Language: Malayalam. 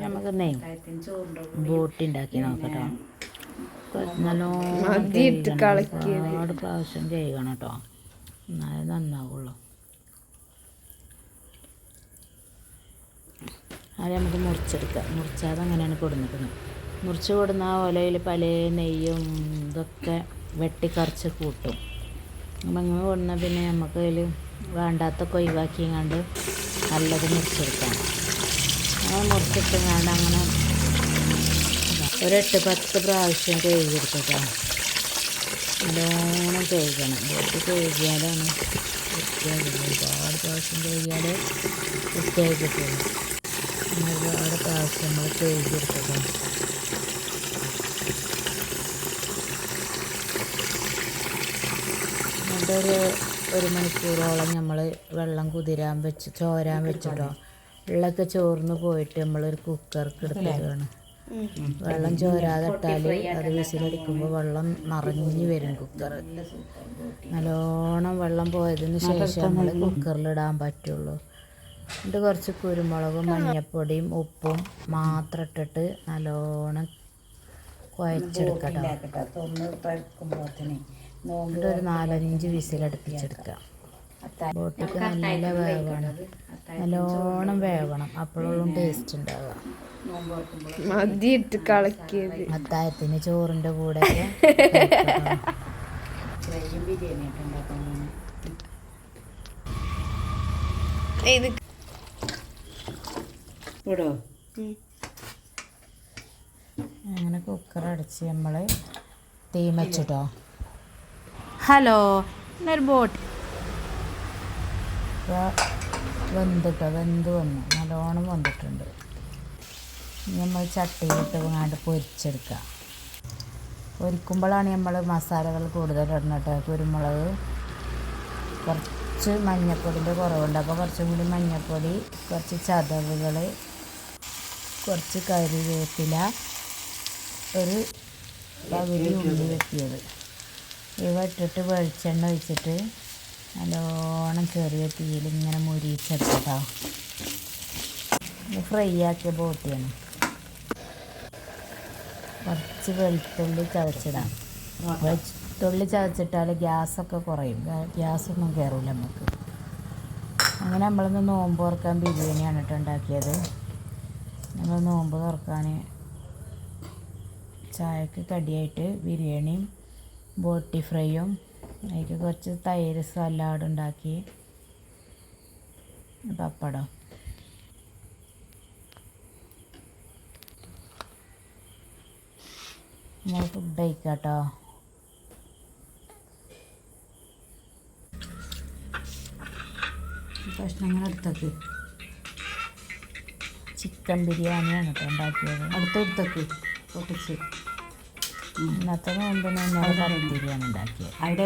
നമുക്കെന്നേ ബോട്ടി ഉണ്ടാക്കി നോക്കട്ടോ. നല്ലോണം ഒരുപാട് പ്രാവശ്യം ചെയ്യണം കേട്ടോ, എന്നാലേ നന്നാവുള്ളൂ. അത് നമുക്ക് മുറിച്ചെടുക്കാം. മുറിച്ചാതെ അങ്ങനെയാണ് കൊടുന്നിക്കുന്നത്. മുറിച്ച് കൊടുന്ന ഓലയിൽ പല നെയ്യും ഇതൊക്കെ വെട്ടിക്കറച്ച് കൂട്ടും. അപ്പം ഇങ്ങനെ കൊടുന്നാൽ പിന്നെ നമുക്ക് അതിൽ വേണ്ടാത്തൊക്കെ ഒഴിവാക്കിയങ്ങാണ്ട് നല്ലത് മുറിച്ചെടുക്കാം. അങ്ങനെ മുറിച്ചിട്ടങ്ങാണ്ട് അങ്ങനെ ഒരു 8-10 പ്രാവശ്യം കഴുകിയെടുത്തിട്ടോ. നല്ലോണം കഴുകണം. ബോട്ട് കഴുകിയാലാണ് വൃത്തിയാകുള്ളൂ. ഒരുപാട് പ്രാവശ്യം കഴുകിയാൽ വൃത്തിയായി കിട്ടുള്ളൂ. ഒരുപാട് പ്രാവശ്യം നമ്മൾ കഴുകിയെടുത്തിട്ടോ. എന്നിട്ടൊരു 1 മണിക്കൂറോളം നമ്മൾ വെള്ളം ചോരാൻ വെച്ചിട്ടോ. വെള്ളമൊക്കെ ചോർന്ന് പോയിട്ട് നമ്മളൊരു കുക്കർക്ക് എടുത്തിട്ടാണ്. വെള്ളം ചോരാതെ ഇട്ടാൽ അത് വിസിലടിക്കുമ്പോൾ വെള്ളം നിറഞ്ഞു വരും കുക്കർ. നല്ലോണം വെള്ളം പോയതിന് ശേഷം നമ്മൾ കുക്കറിലിടാൻ പറ്റുള്ളൂ. എന്നിട്ട് കുറച്ച് കുരുമുളകും മഞ്ഞൾപ്പൊടിയും ഉപ്പും മാത്രം ഇട്ടിട്ട് നല്ലോണം കുഴച്ചെടുക്കട്ടോ. എന്നിട്ട് ഒരു 4-5 വിസിലടുപ്പിച്ചെടുക്കുക. ബോട്ടിക്ക് നല്ല വേവണം, നല്ലോണം വേവണം. അപ്പോഴും ടേസ്റ്റ് ഉണ്ടാവുക. മതിയിട്ട് കളക്കിയത് അത്താഴത്തിന് ചോറിൻ്റെ കൂടെ അങ്ങനെ കുക്കർ അടച്ച് നമ്മൾ തീ വെച്ചിട്ടോ. ഹലോ, ഇന്നൊരു ബോട്ട് വെന്ത് വന്നു, നല്ലോണം വെന്തിട്ടുണ്ട്. നമ്മൾ ചട്ടിയിലിട്ട് അങ്ങാണ്ട് പൊരിച്ചെടുക്കുക. പൊരിക്കുമ്പോഴാണ് നമ്മൾ മസാലകൾ കൂടുതൽ ഇടണം കേട്ടോ. കുരുമുളക്, കുറച്ച് മഞ്ഞൾപ്പൊടിൻ്റെ കുറവുണ്ട്, അപ്പോൾ കുറച്ചും കൂടി മഞ്ഞൾപ്പൊടി, കുറച്ച് ചതവുകൾ, കുറച്ച് കറിവേപ്പില, ഒരു പകുതി ഉള്ളി വെട്ടിയത്, ഇവ ഇട്ടിട്ട് വെളിച്ചെണ്ണ ഒഴിച്ചിട്ട് നല്ലോണം ചെറിയ തീയിൽ ഇങ്ങനെ മുരിച്ചെടുക്കട്ടോ. ഫ്രൈ ആക്കിയ ബോട്ടിയാണ്. കുറച്ച് വെളുത്തുള്ളി ചതച്ചിടാം. വെളുത്തുള്ളി ചതച്ചിട്ടാൽ ഗ്യാസൊക്കെ കുറയും, ഗ്യാസൊന്നും കയറില്ല നമുക്ക്. അങ്ങനെ നമ്മളിന്ന് നോമ്പ് തുറക്കാൻ ബിരിയാണിയാണ് കേട്ടോ ഉണ്ടാക്കിയത്. നമ്മൾ നോമ്പ് തുറക്കാൻ ചായക്ക് കടിയായിട്ട് ബിരിയാണിയും ബോട്ടി ഫ്രൈയും, അതിലേക്ക് കുറച്ച് തൈര് സലാഡ് ഉണ്ടാക്കി, പപ്പടം. നമ്മൾ ഫുഡ് കഴിക്കാം കേട്ടോ. കഷ്ണങ്ങൾ എടുത്തേക്ക്. ചിക്കൻ ബിരിയാണിയാണ് കേട്ടോ ഉണ്ടാക്കിയത്. അടുത്തെടുത്തേക്ക് പൊട്ടിച്ച്. ഇന്നത്തെ നോമ്പിന് ബിരിയാണി ഉണ്ടാക്കിയത്. അവിടെ